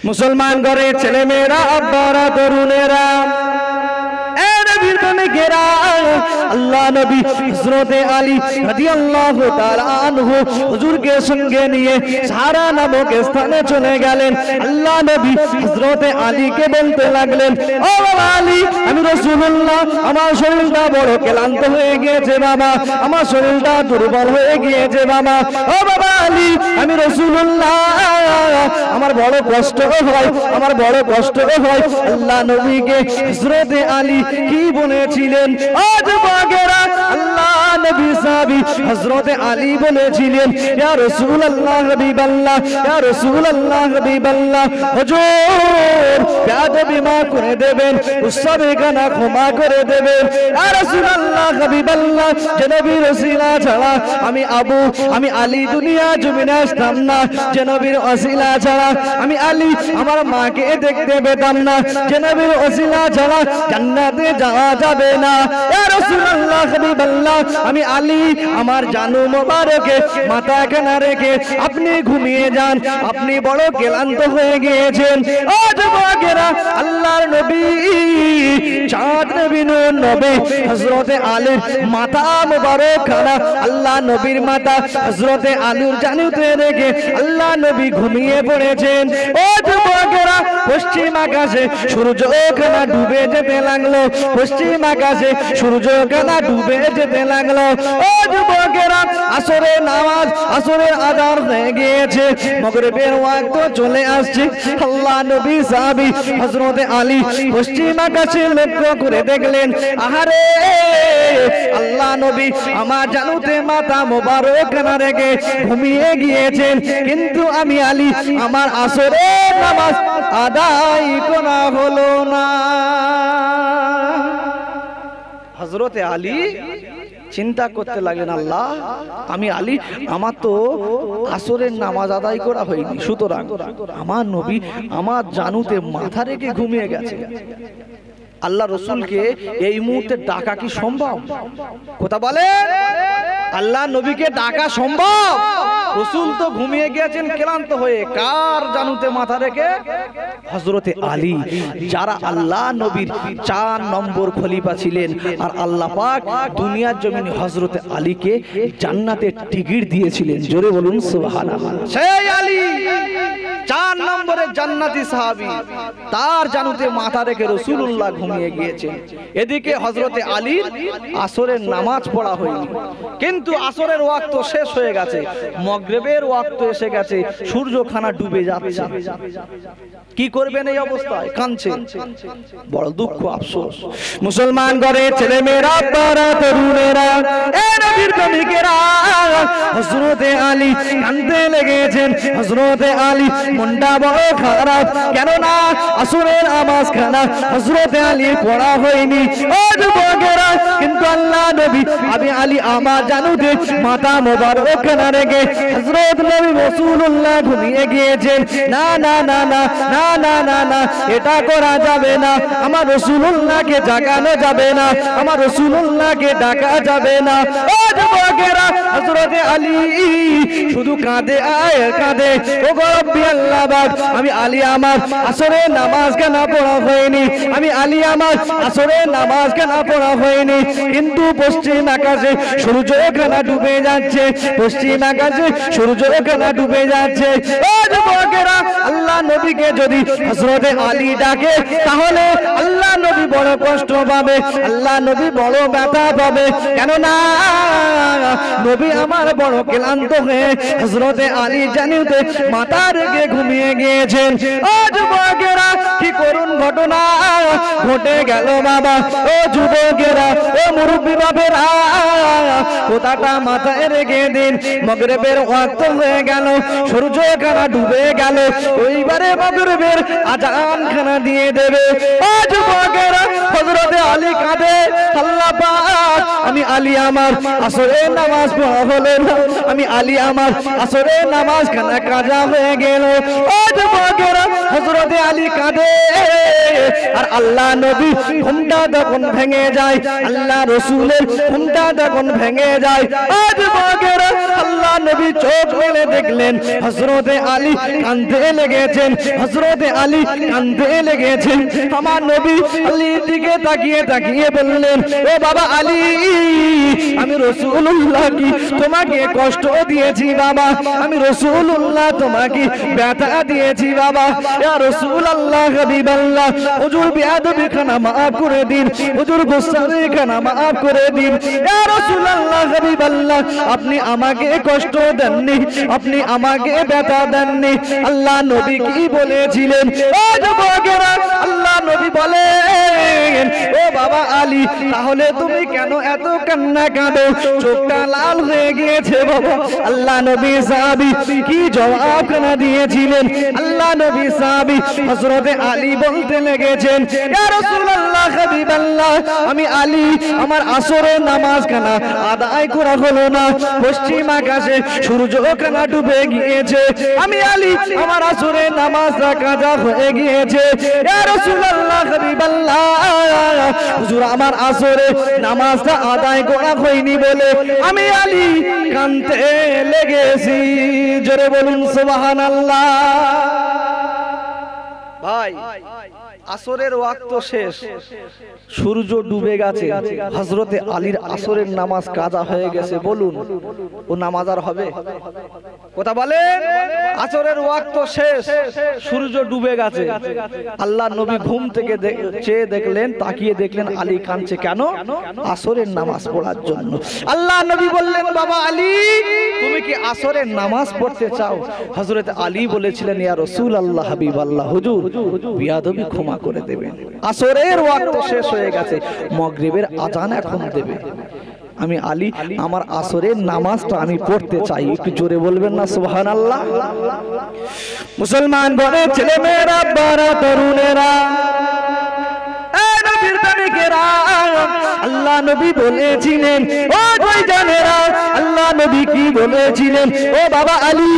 মুসলমান ঘরে ছেলে মেয়েরা, আব্বারা, তরুণেরা, আল্লাহ নবী হযরত আলী রাদিয়াল্লাহু তাআলা আনহু হুজুরকে সঙ্গে নিয়ে সারা নামক স্থানে চলে গেলেন। আল্লাহ নবী হযরত আলীকে বলতে লাগলেন, ও বাবা আলী, আমি রাসূলুল্লাহ, আমার শরীরটা বড় ক্লান্ত হয়ে গিয়েছে বাবা, আমার শরীরটা দুর্বল হয়ে গিয়েছে বাবা। ও বাবা আলী, আমি রাসূলুল্লাহ, আমার বড় কষ্ট হয়, আমার বড় কষ্ট হয়। আল্লাহ নবীকে হযরত আলী কি বলেছিলেন? আজ বাগেরা আল্লাহ নবী সাহাবী হযরত আলী বলেছিলেন, ইয়া রাসূলুল্লাহ হাবিবাল্লাহ, ইয়া রাসূলুল্লাহ হাবিবাল্লাহ, হুজুর বেয়াদবি মাফ করে দেবেন, উসবে গানা ক্ষমা করে দেবেন। ইয়া রাসূলুল্লাহ হাবিবাল্লাহ, যে নবীর ওসিলা ছাড়া আমি আলী দুনিয়া জমিনে আসতাম না, যে নবীর ওসিলা ছাড়া আমি আলী আমার মাকে দেখতে পেতাম না, যে নবীর ওসিলা ছাড়া জান্নাতে যাওয়া যাবে না। ইয়া রাসূলুল্লাহ হাবিবাল্লাহ, আমি আলী আমার জানু মোবারকে মাথা কানা রেখে আপনি ঘুমিয়ে যান, আপনি বড় ক্লান্ত হয়ে গিয়েছেন। ও যুবকেরা, আল্লাহর নবী চাঁদ নবী নূর নবী হযরত আলীর মাথা মোবারক খানা, আল্লাহ নবীর মাথা হযরত আলীর জানুতে রেখে আল্লাহ নবী ঘুমিয়ে পড়েছেন। ও যুবকেরা, পশ্চিম আকাশে সূর্য খানা ডুবে যেতে লাগলো, পশ্চিম আকাশে সূর্য খানা ডুবে যেতে লাগলো। ও যুবকেরা, আসরের নামাজ, আসরের আযান হয়ে গিয়েছে, মাগরিবের ওয়াক্ত চলে আসছে। আল্লাহ নবী সাহাবী হযরত আলী পশ্চিম আকাশে লক্ষ্য করে দেখলেন, আহারে আল্লাহ নবী আমার জানুতে মাথা মোবারক না রেখে ঘুমিয়ে গিয়েছেন, কিন্তু আমি আলী আমার আসরের নামাজ আদায় করা হলো না। হযরত আলী চিন্তা করতে লাগলেন, আল্লাহ আমি আলী, আমার তো আসরের নামাজ আদায় করা হয়নি, সুতরাং আমার নবী আমার জানুতে মাথা রেখে ঘুমিয়ে গেছে। আল্লাহ রসুলকে এই মুহূর্তে ডাকা কি সম্ভব? কথা বলে, আল্লাহ নবীকে ডাকা সম্ভব? রসুল তো ঘুমিয়ে গিয়েছেন ক্লান্ত হয়ে, কার জানুতে মাথা রেখে? হযরতে আলী, যারা আল্লাহ নবীর 4 নম্বর খলিফা ছিলেন, আর আল্লাহ পাক দুনিয়ার জমিনে হযরতে আলীকে জান্নাতের টিকিট দিয়েছিলেন। জোরে বলুন সুবহানাল্লাহ। সেই আলী 4 নম্বরের জান্নাতি সাহাবী, তার জানুতে মাথা রেখে রাসূলুল্লাহ ঘুমিয়ে গিয়েছেন। এদিকে হযরতে আলীর আসরের নামাজ পড়া হয়নি, কিন্তু আসরের ওয়াক্ত শেষ হয়ে গেছে, মাগরিবের ওয়াক্ত এসে গেছে, সূর্যখানা ডুবে যাচ্ছে। কি করবেন এই অবস্থায়? কাঁদছেন, বড় দুঃখ আফসোস। মুসলমান ঘরে ছেলে মেয়েরা, তারা তরুণেরা, এ নবীর প্রেমিকেরা, হযরতে আলী কাঁদতে লেগেছেন। হযরতে আলী মনটা বড় খারাপ, কেননা আসরের নামাজ খানা হযরতে আলী পড়া হয়নি। ও যুবকেরা, কিন্তু আল্লাহ নবী আমি আলী আমার জানুতে মাথা মোবারক না রেখে হযরত নবী রাসূলুল্লাহ ঘুমিয়ে গিয়েছেন। না না না না না না না না, এটা করা যাবে না, আমার রাসূলুল্লাহকে জাগানো যাবে না, আমার রাসূলুল্লাহকে ডাকা যাবে না। ও যুবকেরা, হযরতে আলী শুধু কাঁদে আর কাঁদে, ও রব্বি আল্লাহ পাক, আমি আলী আমার আসরের নামাজ কেন পড়া হয়নি, আমি আলী আমার আসরের নামাজ কেন পড়া হয়নি। কিন্তু পশ্চিম আকাশে সূর্য খানা ডুবে যাচ্ছে, পশ্চিম আকাশে সূর্য খানা ডুবে যাচ্ছে। ও যুবকেরা, আল্লাহ নবীকে যদি হযরতে আলী ডাকে, তাহলে আল্লাহ নবী বড় কষ্ট পাবে, আল্লাহ নবী বড় ব্যথা পাবে, কেননা নবী আমার বড় ক্লান্ত হয়ে হযরতে আলী জানুতে মাথা রেখে ঘুমিয়ে গিয়েছেন। ও যুবকেরা, কি করুণ ঘটনা ঘটে গেল বাবা। ও যুবকেরা, ও মুরব্বী বাবেরা, কথাটা মাথায় রেখে দিন। মাগরিবের ওয়াক্ত হয়ে গেল, সূর্যখানা ডুবে গেল, ওইবারে মাগরিবের আযান খানা দিয়ে দেবে। ও যুবকেরা, হযরতে আলী কাঁদে, আল্লাহ পাক আমি আলী আমার আসরের নামাজ পড়া হলো না, আমি আলী আমার আসরের নামাজ খানা কাজা হয়ে গেল। ও যুবকেরা, হযরতে আলী কাঁদে আর আল্লাহ নবী ঘুমটা তখন ভেঙে যায়, আল্লাহ রসুলের ঘুমটা তখন ভেঙে যায়। আজ বাগেরা আল্লাহ নবী চোখ মেলে দেখলেন হযরতে আলী কাঁদতে লেগেছেন, হযরতে আলী কাঁদতে লেগেছেন। আমার নবী আলীর দিকে তাকিয়ে তাকিয়ে বললেন, ও বাবা আলী, আমি রাসূলুল্লাহ কি তোমাকে কষ্ট দিয়েছি বাবা? আমি রাসূলুল্লাহ তোমাকে ব্যথা দিয়েছি বাবা? ইয়া রাসূলুল্লাহ হাবিবাল্লাহ, হুজুর বেয়াদবি খানা maaf করে দিন, হুজুর গোসারি খানা maaf করে দিন। ইয়া রাসূলুল্লাহ হাবিবাল্লাহ, আপনি আমাকে কষ্ট দেননি, আপনি আমাকে ব্যথা দেননি। আল্লাহ নবী কি বলেছিলেন? ও যুবকেরা, আল্লাহ নবী বলেন, ও বাবা আলী, তাহলে তুমি কেন এত কান্না কাঁদো? চোখটা লাল হয়ে গিয়েছে বাবা। আল্লাহ নবী সাহাবী কি জবাব কানা দিয়েছিলেন? আল্লাহ নবী সাহাবী হযরতে আলী বলতে লেগেছেন, ইয়া রাসূলুল্লাহ হাবিবাল্লাহ, আমি আলী আমার আসরের নামাজ কানা আদায় করা হলো না, পশ্চিম আকাশে সূর্য কানা ডুবে গিয়েছে, আমি আলী আমার আসরের নামাজটা কাজা হয়ে গিয়েছে। ইয়া রাসূলুল্লাহ হাবিবাল্লাহ, হুজুর আমার আসরের নামাজটা আদায় করা হয়নি বলে আমি আলী কাঁদতে লেগেছি। জোরে বলুন সুবহানাল্লাহ। ভাই, আসরের ওয়াক্ত শেষ, সূর্য ডুবে গেছে, হযরতে আলীর আসরের নামাজ কাজা হয়ে গেছে। বলুন, ও নামাজ আর হবে? কথা বলেন। আসরের ওয়াক্ত শেষ, সূর্য ডুবে গেছে, আল্লাহ নবী ঘুম থেকে চেয়ে দেখলেন, তাকিয়ে দেখলেন আলী কাঁদছে। কেন? আসরের নামাজ পড়ার জন্য। আল্লাহ নবী বললেন, বাবা আলী, তুমি কি আসরের নামাজ পড়তে চাও? হযরতে আলী বলেছিলেন, ইয়া রাসূলুল্লাহ হাবিবাল্লাহ, হুজুর বিয়াদবি ক্ষমা করে দেবেন, আসরের ওয়াক্ত শেষ হয়ে গেছে, মাগরিবের আযান এখন দেবে, আমি আলী আমার আসরের নামাজটা আমি পড়তে চাই। একটু জোরে বলবেন না সুবহানাল্লাহ? মুসলমান বলে ছেলে মেয়েরা, বড় তরুণেরা, আল্লাহ নবী বলেছিলেন, ও ভাইজানেরা, আল্লাহ নবী কি বলেছিলেন? ও বাবা আলী,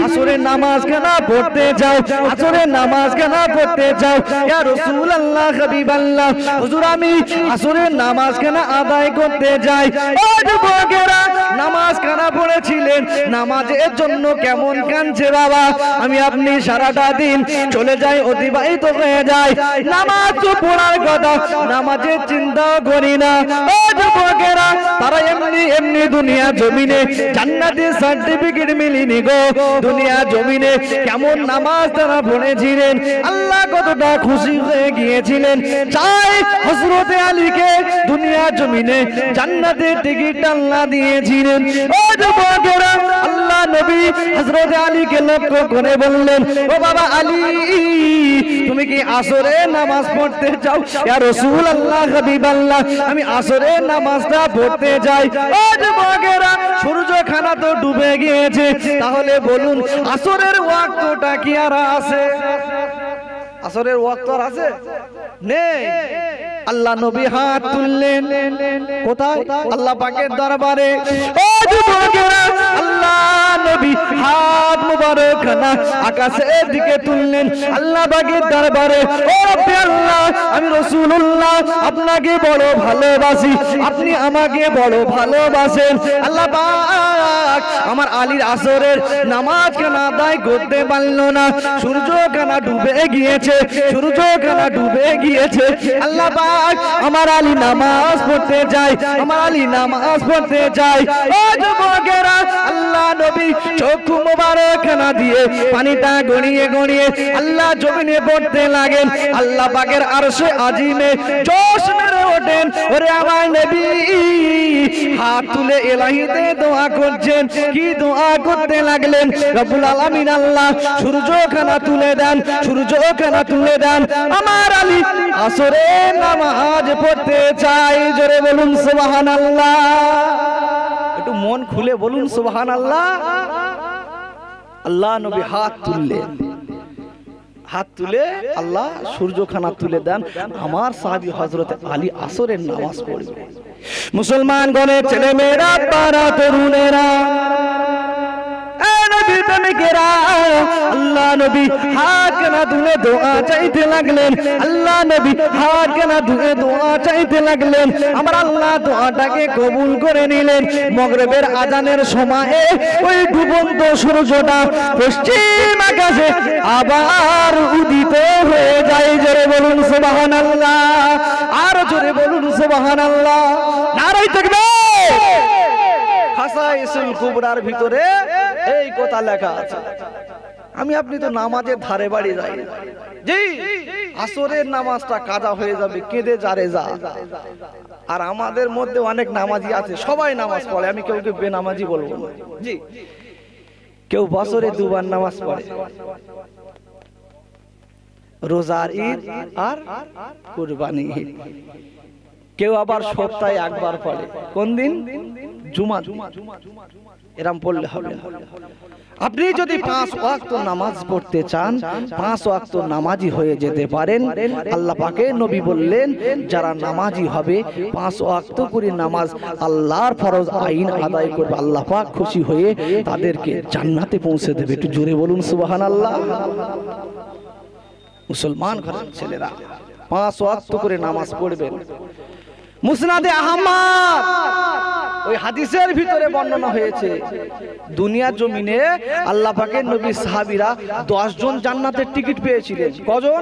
আসরের নামাজ কেন পড়তে যাও? আসরের নামাজ কেন পড়তে যাও? ইয়া রাসূলুল্লাহ হাবিবাল্লাহ, হুজুর আমি আসরের নামাজ কেন আদায় করতে যাই? ও যুবকেরা, নামাজ কেন পড়েছিলেন? নামাজের জন্য কেমন কাঁদছে বাবা? আমি আপনি সারাটা দিন চলে যাই, অতিবাহিত হয়ে যায়, নামাজ তো পড়ার কথা, নামাজের চিন্তা করি না। ও যুবকেরা, তারা এমনি এমনি দুনিয়া জমিনে জান্নাতের সার্টিফিকেট মিলিনি গো। দুনিয়া জমিনে কেমন নামাজ তারা পড়েছিলেন, আল্লাহ কতটা খুশি হয়ে গিয়েছিলেন। চাই হযরতে আলীকে দুনিয়া জমিনে জান্নাতের টিকিট আল্লাহ দিয়েছিলেন। ও যুবকেরা, আল্লাহ নবী হযরতে আলীকে লক্ষ্য করে বললেন, ও বাবা আলী, তুমি কি আসরের নামাজ পড়তে চাও? ইয়া রাসূলুল্লাহ হাবিবাল্লাহ, আমি আসরের নামাজটা পড়তে যাই। ও যুবকেরা, সূর্য খানা তো ডুবে গিয়েছে, তাহলে বলুন আসরের ওয়াক্তটা কি আর আছে? আসরের ওয়াক্ত আর আছে? নেই। আল্লাহ নবী হাত তুললেন, কোথায়? আল্লাহ পাকের দরবারে। ও যুবকেরা, আল্লাহ নবী হাত মুবারক খানা আকাশের দিকে তুললেন, আল্লাহ পাকের দরবারে। ও রব্বি আল্লাহ, আমি রাসূলুল্লাহ আপনাকে বড় ভালোবাসি, আপনি আমাকে বড় ভালোবাসেন। আল্লাহ পাক আমার আলীর আসরের নামাজ কেন আদায় করতে পারল না? সূর্য কেন ডুবে গিয়েছে, সূর্য কেন ডুবে গিয়েছে। আল্লাহ পাক আমার আলী নামাজ পড়তে যায়, আমার আলী নামাজ পড়তে যায়। ও যুবকেরা, আল্লাহ নবী চক্ষু মোবারক খানা দিয়ে পানিটা গড়িয়ে গড়িয়ে আল্লাহ জমিনে পড়তে লাগেন। আল্লাহ পাকের আরশে আজিমে জোশ মেরে ওঠেন। ওরে আমার নবী হাত তুলে ইলাহিতে দোয়া করছেন। কি দোয়া করতে লাগলেন? রব্বুল আলামিন আল্লাহ সূর্য খানা তুলে দেন, সূর্য খানা তুলে দেন, আমার আলী আসরের নামাজ পড়তে চাই। জোরে বলুন সুবহানাল্লাহ। একটু মন খুলে বলুন সুবহানাল্লাহ। আল্লাহ নবী হাত তুললেন, হাত তুলে আল্লাহ সূর্যখানা তুলে দেন, আমার সাহাবী হযরত আলী আসরের নামাজ পড়বে। মুসলমান গণের ছেলে মেয়েরা, পাড়া তরুণেরা, নবীর প্রেমিকেরা আল্লাহ নবী হাত কানা তুলে দোয়া চাইতে লাগলেন। আল্লাহ নবী হাত কানা তুলে দোয়া চাইতে লাগলেন। আমার আল্লাহ দোয়াটাকে কবুল করে নিলেন। মাগরিবের আজানের সময়ে ওই ডুবন্ত সূর্যটা পশ্চিম আকাশে আবার উদিত হয়ে যায়। জোরে বলুন সুবহানাল্লাহ, আর জোরে বলুন সুবহানাল্লাহ। নারায়ে তাকবীর। খাসাইসুল কুবরার ভিতরে এই কথা লেখা আছে। আমি আপনি তো নামাজের ধারে বাড়ি যাই, জি আসরের নামাজটা কাজা হয়ে যাবে, কেঁদে যারে যা। আর আমাদের মধ্যে অনেক নামাজি আছে, সবাই নামাজ পড়ে, আমি কেউ বেনামাজি বলবো না। জি, কেউ বছরে দুবার নামাজ পড়ে, রোজার ঈদ আর কুরবানি ঈদ। কেউ আবার সপ্তাহে একবার পড়ে, কোন দিন? জুমা। এরম পড়লে হবে। আপনি যদি 5 ওয়াক্ত নামাজ পড়তে চান, 5 ওয়াক্ত নামাজি হয়ে যেতে পারেন। আল্লাহ পাকের নবী বললেন, যারা নামাজি হবে 5 ওয়াক্ত করে নামাজ আল্লাহর ফরজ আইন আদায় করবে, আল্লাহ পাক খুশি হয়ে তাদেরকে জান্নাতে পৌঁছে দেবে। একটু জোরে বলুন সুবহানাল্লাহ। মুসলমান ঘরের ছেলেরা 5 ওয়াক্ত করে নামাজ পড়বেন। মুসনাদে আহমদ ওই হাদিসের ভিতরে বর্ণনা হয়েছে, দুনিয়ার জমিনে আল্লাহ পাকের নবী সাহাবীরা 10 জন জান্নাতের টিকিট পেয়েছিলেন। কজন?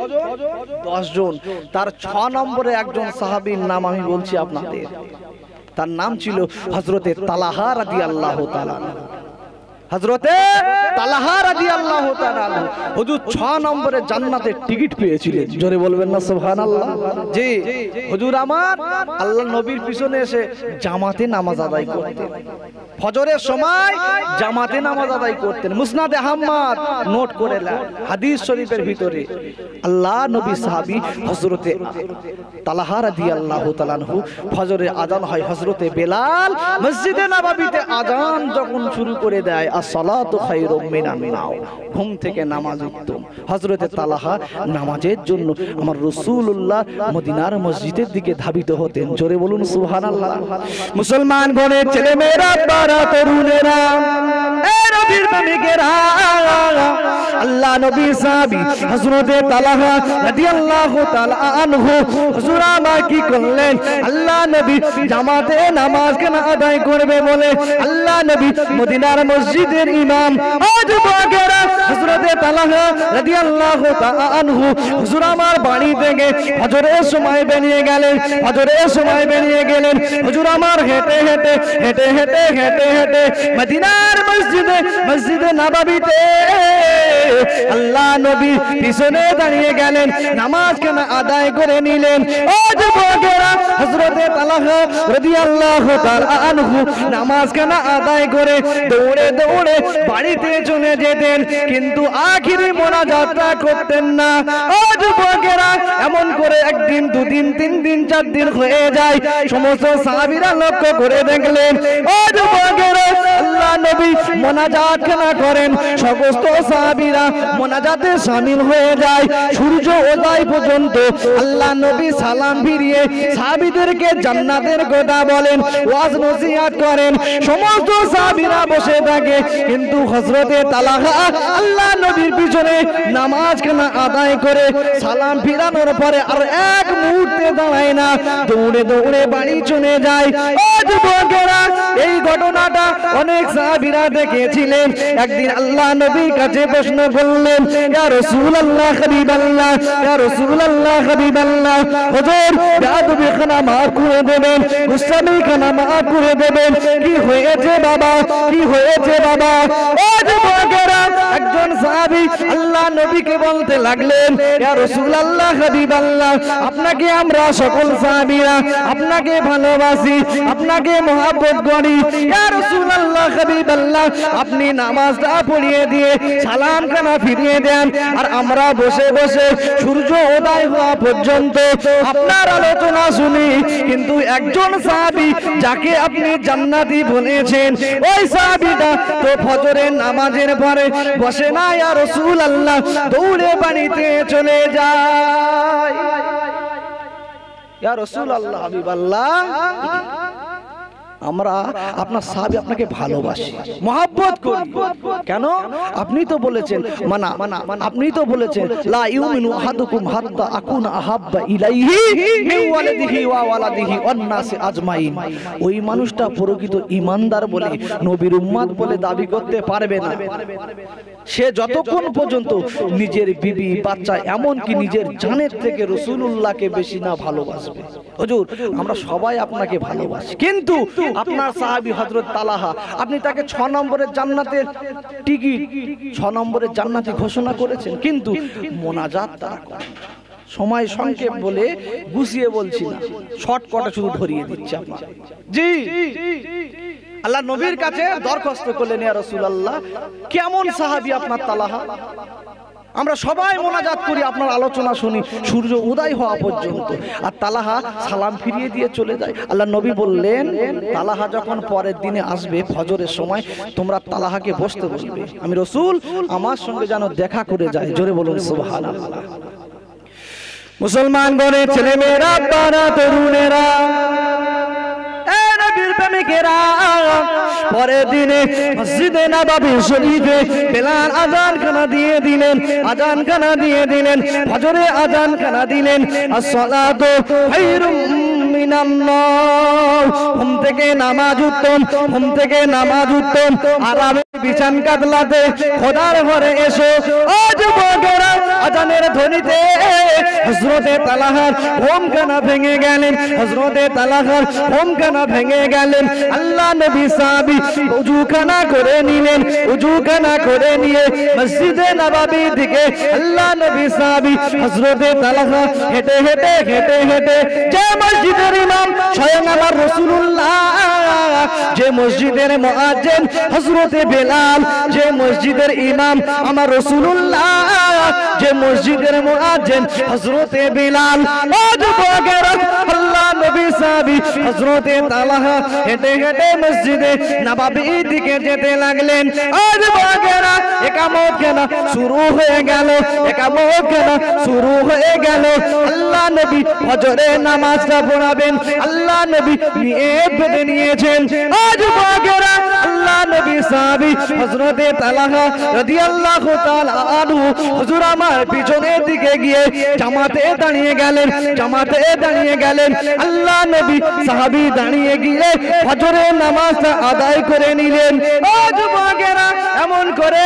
10 জন। তার 6 নম্বরে একজন সাহাবীর নাম আমি বলছি আপনাদের। তার নাম ছিল হযরতে তালহা রাদিয়াল্লাহু তাআলা। হযরতে তালহা রাদিয়াল্লাহু তাআলা হুজুর 6 নম্বরে জান্নাতের টিকিট পেয়েছিলেন। জোরে বলবেন না সুবহানাল্লাহ। জি, হুজুর আমার আল্লাহর নবীর পিছনে এসে জামাতে নামাজ আদায় করতেন। ফজরের সময় জামাতে নামাজ আদায় করতেন। মুসনাদে আহমদ নোট করে নেন, হাদিস শরীফের ভিতরে আল্লাহ নবী সাহাবী হযরতে তালহা রাদিয়াল্লাহু তাআলা ফজরের আযান হয়, হযরতে বেলাল মসজিদে নববীতে আযান যখন শুরু করে দেয়, আসসালাতু খায়রুম মিনান নাওম, ঘুম থেকে নামাজ উত্তম। হযরতে তালহা নামাজের জন্য আমার রাসূলুল্লাহ মদিনার মসজিদের দিকে ধাবিত হতেন। জোরে বলুন সুবহানাল্লাহ। মুসলমান ঘরের ছেলে মেয়েরা, বারা তরুণেরা, এ নবীর প্রেমিকেরা, আল্লাহ নবী সাহাবী হযরতে তালহা রাদিয়াল্লাহু তাআলা আনহু হুজুর আমার কি করলেন? আল্লাহ নবী জামাতে নামাজ কেন আদায় করবে বলে আল্লাহ নবী মদিনার মসজিদের ইমাম যুবকেরা হযরতে তালহা রাদিয়াল্লাহু তাআলা আনহু হুজুর আমার বাড়ি থেকে ফজরের সময় বেরিয়ে গেলেন। ফজরের সময় বেরিয়ে গেলেন হুজুর আমার হেঁটে হেঁটে হেঁটে হেঁটে হেঁটে হেঁটে মদিনার মসজিদে নববীতে আল্লাহ নবী পিছনে দাঁড়িয়ে গেলেন, নামাজ কেন আদায় করে নিলেন। ও যুবকেরা হযরতে তালহা রাদিয়াল্লাহু তাআলা আনহু নামাজ কেন আদায় করে দৌড়ে দৌড়ে বাড়িতে চলে যেতেন, কিন্তু আখিরি মোনাজাতটা করতেন না। ও যুবকেরা এমন করে একদিন, দুদিন, 3 দিন, 4 দিন হয়ে যায়। সমস্ত সাহাবীরা লক্ষ্য করে দেখলেন, ও যুবকেরা আল্লাহ নবী মোনাজাত কেন করেন। সমস্ত সাহাবীরা মোনাজাতে শামিল হয়ে যায়। সূর্য উদয় পর্যন্ত আল্লাহ নবী সালাম ফিরিয়ে সাহাবীদেরকে জান্নাতের কথা বলেন, ওয়াজ নসিহত করেন। সমস্ত সাহাবীরা বসে থাকে, কিন্তু হযরতে তালহা আল্লাহ নবীর পিছনে নামাজ কেন আদায় করে সালাম ফিরানোর পরে আর এক মুহূর্তে দাঁড়ায় না, দৌড়ে দৌড়ে বাড়ি চলে যায়। ও যুবকেরা এই ঘটনাটা অনেক সাহাবীরা দেখেছিলেন। একদিন আল্লাহ নবীর কাছে প্রশ্ন করলেন, ইয়া রাসূলুল্লাহ হাবিবাল্লাহ, ইয়া রাসূলুল্লাহ হাবিবাল্লাহ, হুজুর বেয়াদবি খানা মাফ করে দেবেন, গুস্তামি খানা মাফ করে দেবেন, কি হয়েছে বাবা, কি হয়েছে বাবা? ও যুবকেরা একজন সাহাবী আল্লাহ নবীকে বলতে লাগলেন, ইয়া রাসূলুল্লাহ হাবিবাল্লাহ, আপনাকে আমরা সকল সাহাবীরা আপনাকে ভালোবাসি, আপনাকে মহব্বত করি। ইয়া রাসূলুল্লাহ হাবিবাল্লাহ, আপনি নামাজটা পড়িয়ে দিয়ে সালাম খানা ফিরিয়ে দেন, আর আমরা বসে বসে সূর্য উদয় হওয়া পর্যন্ত আপনার আলোচনা শুনি। কিন্তু একজন সাহাবী যাকে আপনি জান্নাতি বলেছেন, ওই সাহাবীটা তো ফজরের নামাজের পরে বসে না, ইয়া রাসূলুল্লাহ, দৌড়ে বাড়িতে চলে যায়। ইয়া রাসূলুল্লাহ হাবিবাল্লাহ, আমরা আপনার সাহাবী আপনাকে ভালোবাসি, মহব্বত করি। কেন? আপনি তো বলেছেন আপনি তো বলেছেন লা ইউমিনু আহাদুকুম হাত্তা আকুনা আহাব্বা ইলাইহি মিন ওয়ালিদিহি ওয়া ওয়ালাদিহি ওয়ান নাসি আজমাইন। ওই মানুষটা প্রকৃত ঈমানদার বলে, নবীর উম্মত বলে দাবি করতে পারবে না সে যতক্ষণ পর্যন্ত নিজের বিবি বাচ্চা এমনকি নিজের জানের থেকে রাসূলুল্লাহকে বেশি না ভালোবাসবে। হুজুর, আমরা সবাই আপনাকে ভালোবাসি, কিন্তু আপনার সাহাবী হযরত তালহা, আপনি তাকে 6 নম্বরের জান্নাতের টিকিট, 6 নম্বরের জান্নাতি ঘোষণা করেছেন, কিন্তু মোনাজাত তারা করেন। সময় সংক্ষেপ বলে গুছিয়ে বলছি না, শর্টকাটে শুধু ধরিয়ে দিচ্ছি আপনার। জি, আল্লাহ নবীর কাছে দরখাস্ত করলেন, ইয়া রাসূলুল্লাহ, কেমন সাহাবী আপনার তালহা? আমরা সবাই মোনাজাত করি, আপনার আলোচনা শুনি সূর্য উদয় হওয়া পর্যন্ত, আর তালহা সালাম ফিরিয়ে দিয়ে চলে যায়। আল্লাহ নবী বললেন, তালহা যখন পরের দিনে আসবে ফজরের সময়, তোমরা তালহাকে বসতে বলবে, আমি রাসূল আমার সঙ্গে যেন দেখা করে যায়। জোরে বলুন সুবহানাল্লাহ। মুসলমান গণের ছেলে মেয়েরা, বারা তরুণেরা, পরের দিনে মসজিদে নববী শরীফে বেলাল আযান খানা দিয়ে দিলেন, আযান খানা দিয়ে দিলেন, ফজরে আযান খানা দিলেন। আসসালাতু খায়রুম মিনান্নার, ঘুম থেকে নামাজ উত্তম, ঘুম থেকে নামাজ উত্তম। আরামে বিছান কাতলাতে খোদার ঘরে এসো। ও যুবকেরা, আযানের ধ্বনিতে হযরতে তালহার ঘুমখানা ভেঙে গেলেন, হযরতে তালহার ঘুমখানা ভেঙে গেলেন। আল্লাহ নবী সাহাবী ওযুখানা করে নিলেন, ওযুখানা করে নিয়ে মসজিদে নববীর দিকে আল্লাহ নবী সাহাবী হযরতে তালহা হেঁটে হেঁটে হেঁটে হেঁটে, যে মসজিদের ইমাম স্বয়ং আমার রাসূলুল্লাহ, যে মসজিদের মুয়াজ্জিন হযরতে বেলাল, যে মসজিদের ইমাম আমার রাসূলুল্লাহ, যে মসজিদের মুয়াজ্জিন হযরতে বেলাল। ও যুবকেরা, আল্লাহ নবী সাহাবী হযরতে তালহা হেঁটে হেঁটে মসজিদে নববীর দিকে যেতে লাগলেন। ও যুবকেরা, ইকামত কেন শুরু হয়ে গেল, ইকামত কেন শুরু হয়ে গেল। আল্লাহ নবী ফজরের নামাজটা পড়াবেন, আল্লাহ নবী নিয়ত বেঁধে নিয়েছেন। ও যুবকেরা, আল্লাহ নবী সাহাবী হযরতে তালহা রাদিয়াল্লাহু তাআলা আনহু হুজুর আমার পিছনের দিকে গিয়ে জামাতে দাঁড়িয়ে গেলেন, জামাতে দাঁড়িয়ে গেলেন। আল্লাহ নবী সাহাবী দাঁড়িয়ে গিয়ে ফজরের নামাজটা আদায় করে নিলেন। ও যুবকেরা, এমন করে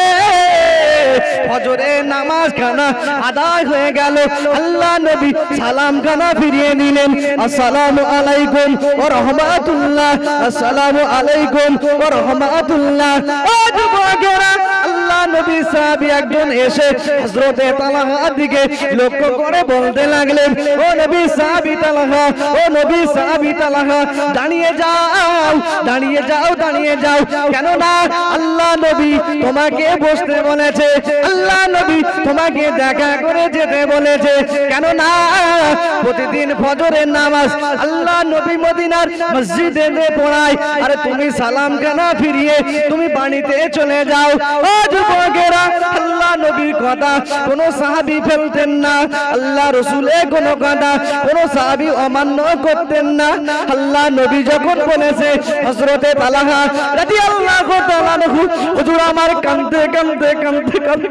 ফজরের নামাজ খানা আদায় হয়ে গেল। আল্লাহ নবী সালাম খানা ফিরিয়ে নিলেন, আসসালামু আলাইকুম ওয়া রাহমাতুল্লাহ, আসসালামু আলাইকুম ওয়া রাহমাতুল্লাহ। ও যুবকেরা, আল্লাহ নবী সাহাবী একজন এসে হযরতে তালহার দিকে লক্ষ্য করে বলতে লাগলেন, ও নবী সাহাবী তালহা, ও নবী সাহাবী তালহা, দাঁড়িয়ে যাও, দাঁড়িয়ে যাও, দাঁড়িয়ে যাও। কেন না আল্লাহ নবী তোমাকে বসতে বলেছে, আল্লাহ নবী তোমাকে দেখা করে যেতে বলেছে। কেন না প্রতিদিন ফজরের নামাজ আল্লাহ নবী মদিনার মসজিদে পড়ায়, আরে তুমি সালাম খানা ফিরিয়ে তুমি বাড়িতে চলে যাও। ও যুবকেরা, আল্লাহ নবীর কথা কোন সাহাবী ফেলতেন না, আল্লাহ রাসূলের কোন কথা কোন সাহাবী অমান্য করতেন না। আল্লাহ নবী যখন বলেছে, হযরতে তালহা রাদিয়াল্লাহু তাআলা আনহু হুজুর আমার কাঁদতে কাঁদতে কাঁদতে কাঁদতে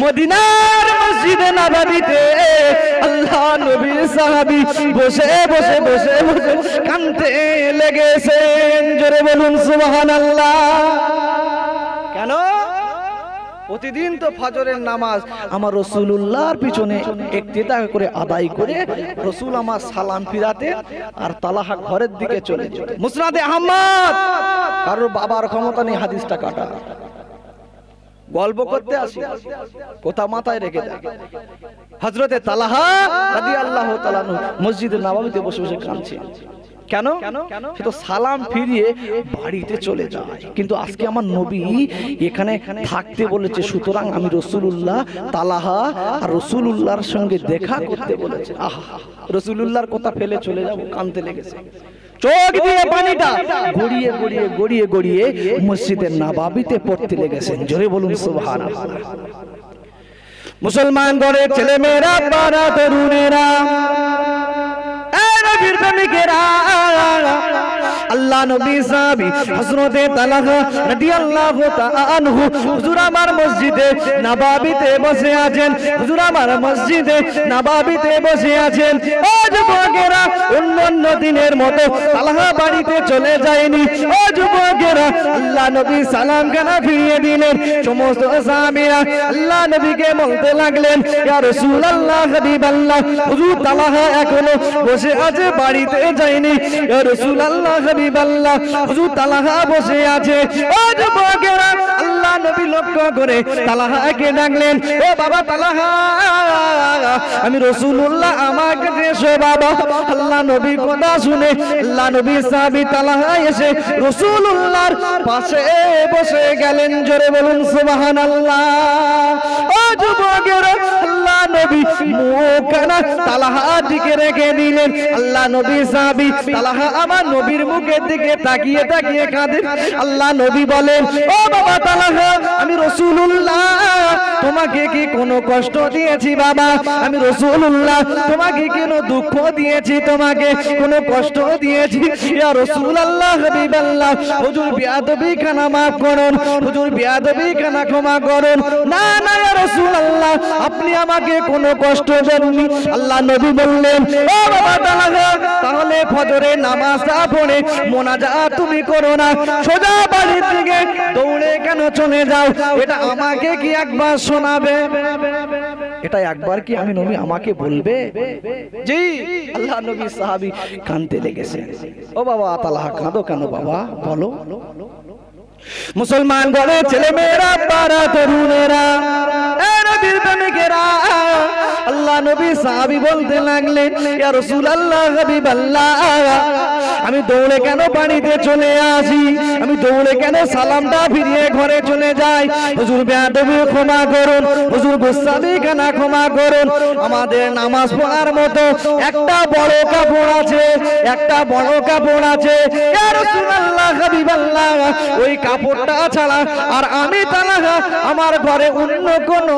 মদিনার মসজিদে নববীতে আল্লাহ নবীর সাহাবী বসে বসে বসে বসে কাঁদতে লেগেছেন। জোরে বলুন সুবহানাল্লাহ। কেন? প্রতিদিন তো ফজরের নামাজ আমার রাসূলুল্লাহর পিছনে ইক্তেদা করে আদায় করে রাসূল আমার সালাম ফিরাতে, আর তালহা ঘরের দিকে চলে যেত। মুসনাদে আহমদ, কারোর বাবার ক্ষমতা নেই হাদিসটা কাটা, গল্প করতে আসি, কথা মাথায় রেখে দেয়। হযরতে তালহা রাদিয়াল্লাহু তাআলা মসজিদে নববীতে বসে বসে কাঁদছে। কেন? সে তো সালাম ফিরিয়ে বাড়িতে চলে যায়, কিন্তু আজকে আমার নবী এখানে থাকতে বলেছে, সুতরাং আমি রাসূলুল্লাহ তালহা আর রাসূলুল্লাহর সঙ্গে দেখা করতে বলেছে। আহা, রাসূলুল্লাহর কথা ফেলে চলে যাব, কাঁদতে লেগেছে। চোখ দিয়ে পানিটা গড়িয়ে গড়িয়ে গড়িয়ে গড়িয়ে মসজিদের নববীতে পড়তে লেগেছেন। জোরে বলুন সুবহানাল্লাহ। মুসলমান ঘরের ছেলে মেয়েরা, বারা তরুণেরা, আল্লাহ নবী সাহাবী হযরতে তালহা রাদিয়াল্লাহু তাআলা আনহু হুজুর আমার মসজিদে নববীতে বসে আছেন, হুজুর আমার মসজিদে নববীতে বসে আছেন। ও যুবকেরা, অন্যান্য দিনের মতো তালহা বাড়িতে চলে যায়নি। ও যুবকেরা, আল্লাহ নবী সালাম খানা ফিরিয়ে দিলেন। সমস্ত সাহাবীরা আল্লাহ নবীকে বলতে লাগলেন, ইয়া রাসূলুল্লাহ হাবিবাল্লাহ, হুজুর তালহা এখনো বসে আছে, বাড়িতে যায়নি। ইয়া রাসূলুল্লাহ হাবিবাল্লাহ, হুজুর তালহা বসে আছে। ও যুবকেরা, আল্লাহ নবী লক্ষ্য করে তালহাকে ডাকলেন, ও বাবা তালহা, আমি রাসূলুল্লাহ, আমাকে এসো বাবা। আল্লাহ নবী কথা শুনে আল্লাহ নবী সাহাবী তালহা এসে রাসূলুল্লাহর পাশে বসে গেলেন। জোরে বলুন সুবহানাল্লাহ। ও যুবকেরা, আল্লাহ নবী মুখখানা তালহার দিকে রেখে দিলেন। আল্লাহ নবী সাহাবী তালহা আমার নবীর মুখের দিকে তাকিয়ে তাকিয়ে কাঁদেন। আল্লাহ নবী বলেন, ও বাবা তালহা, আমি রাসূলুল্লাহ, তোমাকে কি কোনো কষ্ট দিয়েছি বাবা? আমি রাসূলুল্লাহ, তোমাকে কেন দুঃখ দিয়েছি? তোমাকে কোনো কষ্ট দিয়েছি? ইয়া রাসূলুল্লাহ হাবিবাল্লাহ, হুজুর বিয়াদবি খানা মাফ করুন, হুজুর বিয়াদবি খানা ক্ষমা করুন। না না ইয়া রাসূলুল্লাহ, আপনি আমাকে কোনো কষ্ট দেননি। আল্লাহ নবী বললেন, ও বাবা তালহা, তাহলে ফজরের নামাজটা পড়ে মোনাজাত তুমি করো না, সোজা বাড়ির দিকে দৌড়ে কেন চলে যাও? এটা আমাকে কি একবার শোনাবে? এটা একবার কি আমি নবী আমাকে বলবে? জি। আল্লাহ নবী সাহাবী কাঁদতে লেগেছে। ও বাবা তালহা, কাঁদো কেন বাবা? বলো। মুসলমান ঘরে ছেলে মেয়েরা, পাড়া তরুণেরা, নবীর প্রেমিকেরা, আল্লাহ নবী সাহাবী বলতে লাগলেন, ইয়া রাসূলুল্লাহ হাবিবাল্লাহ, আমি দৌড়ে কেন বাড়িতে চলে আসি? আমি দৌড়ে কেন সালামটা ফিরিয়ে ঘরে চলে যাই? হুজুর বেয়াদবি ক্ষমা করুন, হুজুর গুস্তাখি খানা ক্ষমা করুন। আমাদের নামাজ পড়ার মতো একটা বড় কাপড় আছে, একটা বড় কাপড় আছে। ইয়া রাসূলুল্লাহ হাবিবাল্লাহ, ওই কাপড়টা ছাড়া আর আমি তালহা আমার ঘরে অন্য কোনো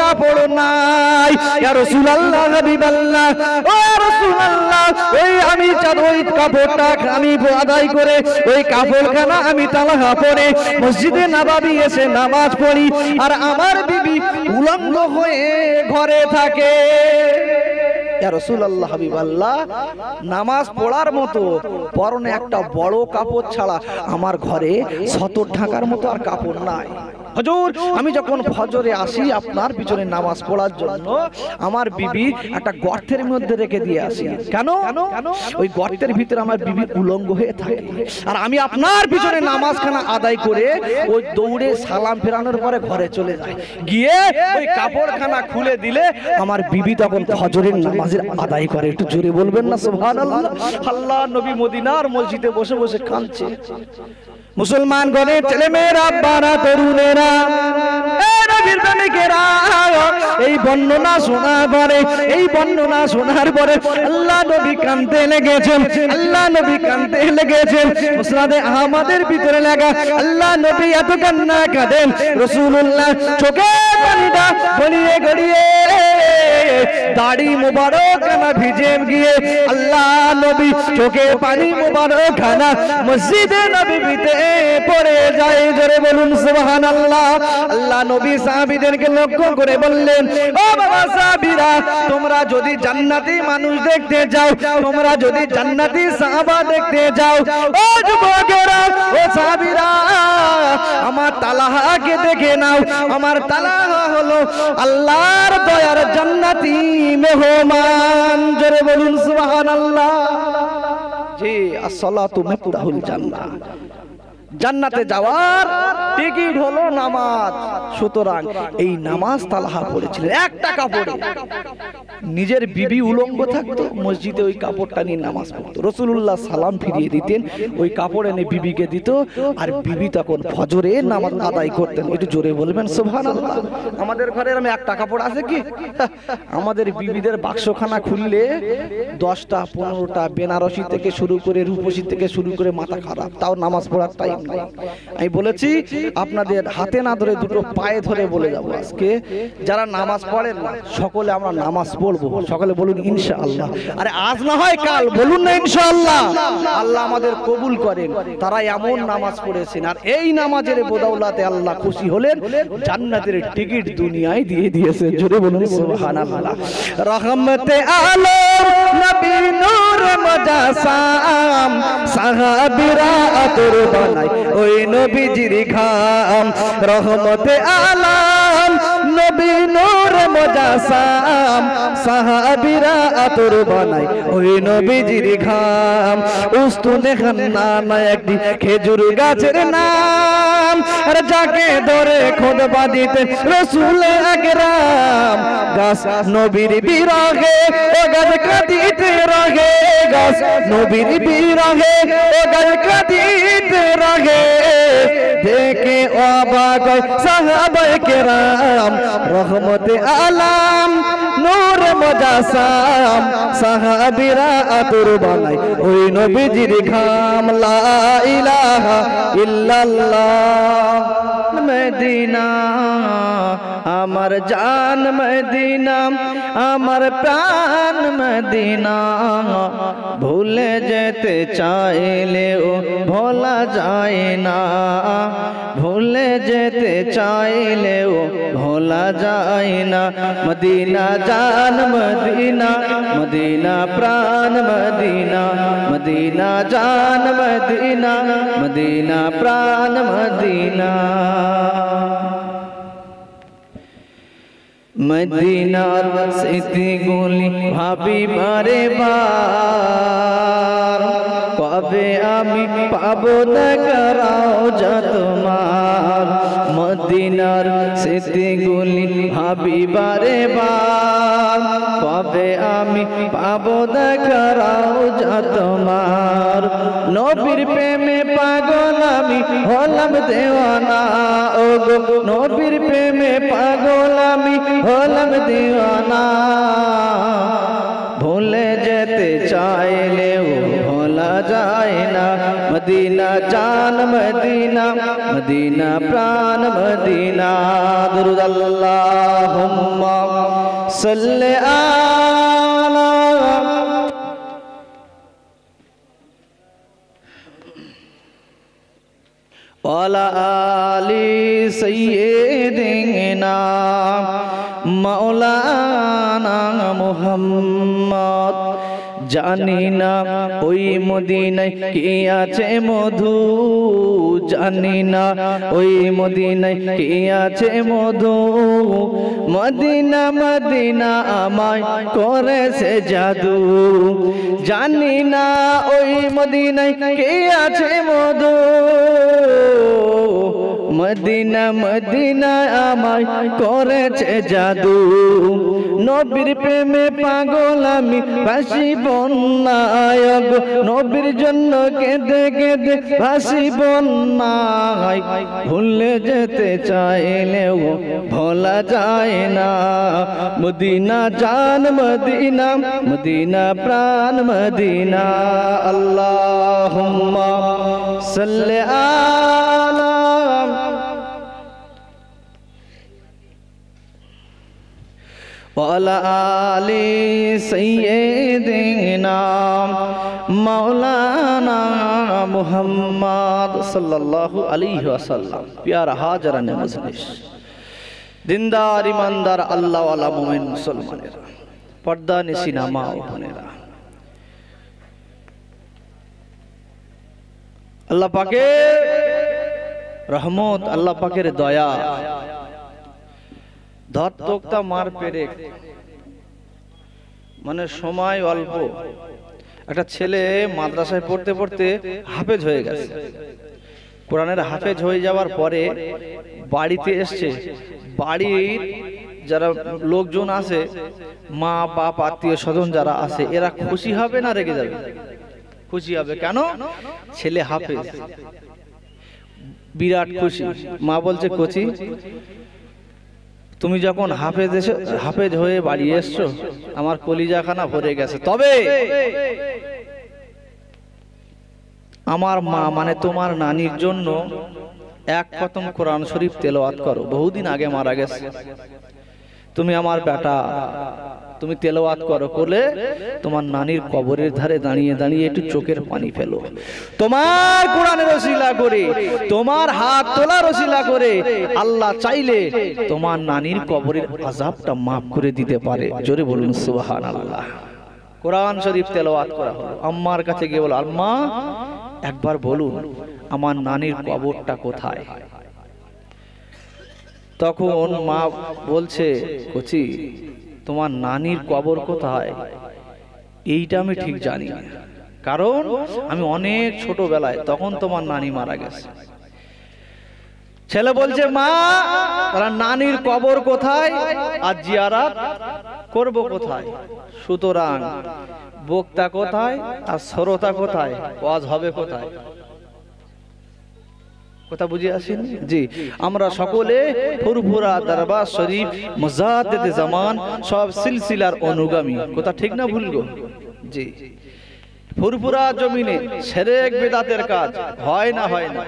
কাপড় নাই। ইয়া রাসূলুল্লাহ হাবিবাল্লাহ, ও রাসূলুল্লাহ, ওই আমি চাঁদ ওই কাপড়টা আমি আদায় করে ওই কাপড়খানা আমি তালহা পরে মসজিদে নববী এসে নামাজ পড়ি, আর আমার বিবি উলঙ্গ হয়ে ঘরে থাকে। ইয়া রাসূলুল্লাহ হাবিবাল্লাহ, নামাজ পড়ার মতো পরনে একটা বড় কাপড় ছাড়া আমার ঘরে সতর ঢাকার মতো আর কাপড় নাই। হুজুর, আমি যখন ফজরে আসি আপনার পিছনে নামাজ পড়ার জন্য, আমার বিবি একটা গর্তের মধ্যে রেখে দিয়ে আসি। কেন? ওই গর্তের ভিতরে আমার বিবি উলঙ্গ হয়ে থাকে, আর আমি আপনার পিছনে নামাজখানা আদায় করে ওই দৌড়ে সালাম ফেরানোর পরে ঘরে চলে যাই। গিয়ে ওই কাপড়খানা খুলে দিলে আমার বিবি তখন ফজরের নামাজের আদায় করে। একটু জোরে বলবেন না সুবহানাল্লাহ। আল্লাহ নবী মদিনার মসজিদে বসে বসে কাঁদছে। মুসলমান ঘরের ছেলে মেয়েরা, পাড়া তরুণেরা, নবীর প্রেমিকেরা, এই বর্ণনা শোনার পরে, এই বর্ণনা শোনার পরে আল্লাহ নবী কাঁদতে লেগেছেন। আল্লাহ নবী কাঁদতে লেগেছেন। মুসনাদে আহমদের ভিতরে লেখা, আল্লাহ নবী এত কান্না কাঁদেন, রাসূলুল্লাহ চোখে পানিটা গড়িয়ে গড়িয়ে দাড়ি মুবারক খানা ভিজে গিয়ে আল্লাহ নবী চোখে পানি মুবারক খানা মসজিদে নববীতে পড়ে যায়। জোরে বলুন সুবহানাল্লাহ। আল্লাহ নবী সাহাবীদেরকে লক্ষ্য করে বললেন, ও বাবা সাহাবীরা, তোমরা যদি জান্নাতি মানুষ দেখতে যাও, তোমরা যদি জান্নাতি সাহাবা দেখতে যাও, ও যুবকেরা, ও সাহাবীরা, আমার তালহাকে দেখে নাও। আমার তালহা হলো আল্লাহর দয়ার জান্নাতি মেহমান। জোরে বলুন সুবহানাল্লাহ। জি, আসসালাতু মিফতাহুল জান্নাহ। জান্নাতে যাওয়ার টিকিট হলো নামাজ। সুতরাং এই নামাজ তালহা পড়েছিলেন একটা কাপড়ে। নিজের বিবি উলঙ্গ থাকতো, মসজিদে ওই কাপড়টা নিয়ে নামাজ পড়তো। রাসূলুল্লাহ সালাম ফিরিয়ে দিতেন, ওই কাপড় এনে বিবিকে দিত, আর বিবি তখন ফজরে নামাজ আদায় করতেন। একটু জোরে বলবেন সুবহানাল্লাহ। আমাদের ঘরে এরকম একটা কাপড় আছে কি? আমাদের বিবিদের বাক্সখানা খুললে 10টা 15টা বেনারসি থেকে শুরু করে রূপসী থেকে শুরু করে মাথা খারাপ, তাও নামাজ পড়ার টাইম কায়েম করা। আমি বলেছি আপনাদের হাতে না ধরে দুটো পায়ে ধরে বলে যাব, আজকে যারা নামাজ পড়েন না সকলে আমরা নামাজ পড়বো, সকলে বলুন ইনশাআল্লাহ। আরে আজ না হয় কাল, বলুন না ইনশাআল্লাহ। আল্লাহ আমাদের কবুল করেন। তারা এমন নামাজ পড়েছেন আর এই নামাজের বদৌলতে আল্লাহ খুশি হলেন, জান্নাতের টিকিট দুনিয়ায় দিয়ে দিয়েছেন। জোরে বলুন সুবহানাল্লাহ। রহমতে আলম নবী নূর মুজাসসাম, সাহাবীরা আতর বানায় ওই নবীজির ঘাম। রহমতে আলম নবী নূর মুজাসসাম, সাহাবীরা আতর বানায় ওই নবীজির ঘাম। উস্তুনে খান্না একটি খেজুর গাছের নাম, আর যাকে ধরে খুতবা দিতে রাসূল আকরাম। গাছ নবীর বিরহে ও গাছ কাঁদিতে রহে, গাছ নবীর বিরহে ও গাছ কাঁদিতে রহে। দেখে অবাক হয় সাহাবায়ে কেরাম, রহমতে আলম নূর মুজাসসাম, সাহাবীরা আতর বানায় ওই নবীজির ঘাম। লা ইলাহা ইল্লাল্লাহ মদিনা আমার জান মদিনা, আমার প্রাণ মদিনা। ভুলে যেতে চাইলেও ভোলা যায় না, ভুলে যেতে চাইলেও ভোলা যায় না। মদিনা জান মদিনা, মদিনা প্রাণ মদিনা, মদিনা জান মদিনা, মদিনা প্রাণ মদিনা। মদিনার স্মৃতিগুলি ভাবি বারে বার, কবে আমি পাবো দেখা রওজা তোমার। মদিনার স্মৃতিগুলি ভাবি বারে বার, কবে আমি পাবো দেখা রওজা তোমার। নবীর প্রেমে পাগল আমি হলাম দেওয়ানা, ও গো নবীর প্রেমে পাগল আমি হলাম দেওয়ানা। ভুলে যেতে চাইলেও ভোলা যায় না। মদিনা জান মদিনা, মদিনা প্রাণ মদিনা। দুরূদ আল্লাহুম্মা সাল্লি আলা ওয়ালা আলি সাইয়্যিদিনা মাওলানা মুহাম্মদ। জানি না ওই মদিনায় কি আছে মধু, জানি না ওই মদিনায় কি আছে মধু। মদিনা মদিনা আমায় করেছে জাদু, জানি না ওই মদিনায় কি আছে মধু। মদিনা মদিনা আমায় করেছে জাদু। নবীর প্রেমে পাগল আমি ভাসি বন্যায়, নবীর জন্য কেঁদে কেঁদে ভাসি বন্যায়। ভুলে যেতে চাইলেও ভোলা যায় না। মদিনা জান মদিনা, মদিনা প্রাণ মদিনা। আল্লাহুম্মা সাল্লি আলা ওয়ালা আলি সাইয়্যিদিনা মাওলানা মুহাম্মদ সাল্লাল্লাহু আলাইহি ওয়াসাল্লাম। প্যারা হাজারানে মজলিস, দিনদার ইমানদার আল্লাহওয়ালা মুমিন মুসলমানেরা, পর্দা নিশিনা মা ও বোনেরা, আল্লাহ পাকের রহমত, আল্লাহ পাকের দয়া, ধরতোক্তা মার পেরেক, মানে সময় অল্প। একটা ছেলে মাদ্রাসায় পড়তে পড়তে হাফেজ হয়ে গেছে। কোরআনের হাফেজ হয়ে যাওয়ার পরে বাড়িতে এসছে। বাড়ির যারা লোকজন আছে, মা বাপ আত্মীয় স্বজন যারা আছে, এরা খুশি হবে না রেগে যাবে? খুশি হবে। কেন? ছেলে হাফেজ, বিরাট খুশি। মা বলছে, কচি তুমি যখন হাফেজ হয়ে বাড়ি এসছো, আমার কলিজাখানা ভরে গেছে। তবে আমার মা মানে তোমার নানির জন্য এক খতম কোরআন শরীফ তেলাওয়াত করো। বহুদিন আগে মারা গেছে, তুমি আমার বেটা, তুমি তেলাওয়াত করো, করলে তোমার নানির কবরের ধারে দাঁড়িয়ে দাঁড়িয়ে একটু চোখের পানি ফেলো। তোমার কোরআনের ওসিলা করে, তোমার হাত তোলার ওসিলা করে আল্লাহ চাইলে তোমার নানির কবরের আযাবটা মাফ করে দিতে পারে। জোরে বলুন সুবহানাল্লাহ। কোরআন শরীফ তেলাওয়াত করা হলো। আম্মার কাছে গিয়ে বলো, আম্মা একবার বলুন আমার নানির কবরটা কোথায়। তখন মা বলছে, কচি তোমার নানির কবর কোথায় এইটা আমি ঠিক জানি না, কারণ আমি অনেক ছোটবেলায়, তখন তোমার নানি মারা গেছে। ছেলে বলছে, মা তারা নানির কবর কোথায় আর জিয়ারত করব কোথায়? সুতরাং বক্তা কোথায় আর শ্রোতা কোথায়, ওয়াজ হবে কোথায়? কথা বুঝে আসেন? জি, আমরা সকলে ফুরফুরা দরবার শরীফ মুজাদ্দিদে জামান সব সিলসিলার অনুগামী। কথা ঠিক না ভুল গো? জি, ফুরফুরা জমিনে শিরক বিদআতের কাজ হয় না? হয় না?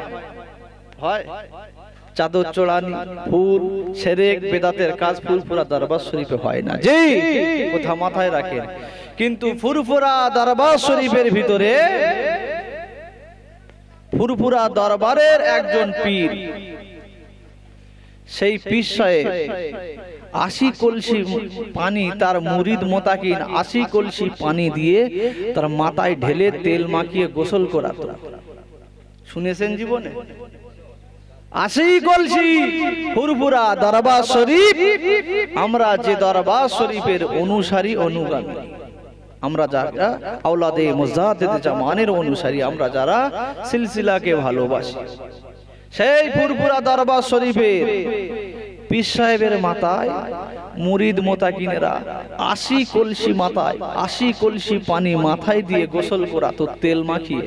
হয়। চাদর চড়ানি, ফুল, শিরক বিদআতের কাজ ফুরফুরা দরবার শরীফে হয় না। জি, কথা মাথায় রাখেন। কিন্তু ফুরফুরা দরবার শরীফের ভিতরে ফুরফুরা দরবারের একজন পীর, সেই পীর সাহেব 80 কলসি পানি তার মুরিদ মোতাকিন 80 কলসি পানি দিয়ে তার মাথায় ঢেলে তেল মাখিয়ে গোসল করাতো। শুনেছেন জীবনে? 80 কলসি ফুরফুরা দরবার শরীফ। আমরা যে দরবার শরীফের অনুসারী অনুগামী, আমরা যারা আওলাদে মুজাদ্দিদে জামানের অনুসারী, আমরা যারা সিলসিলাকে ভালোবাসি, সেই ফুরফুরা দরবার শরীফের পীর সাহেবের মাথায় মুরিদ মোতাকিনেরা 80 কলসি মাথায় 80 কলসি পানি মাথায় দিয়ে গোসল করাতো তেল মাখিয়ে।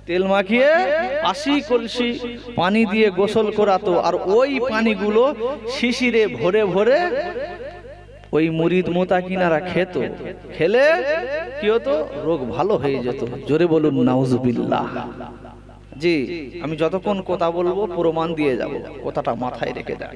তেল মাখিয়ে 80 কলসি পানি দিয়ে গোসল করাতো। আর ওই পানিগুলো শিশিরে ভরে ভরে ওই মুরিদ মোতাকিনারা খেত। খেলে কি হতো? রোগ ভালো হয়ে যেত। জোরে বলুন নাউজুবিল্লাহ। জি, আমি যতক্ষণ কথা বলবো প্রমাণ দিয়ে যাব, কথাটা মাথায় রেখে যান।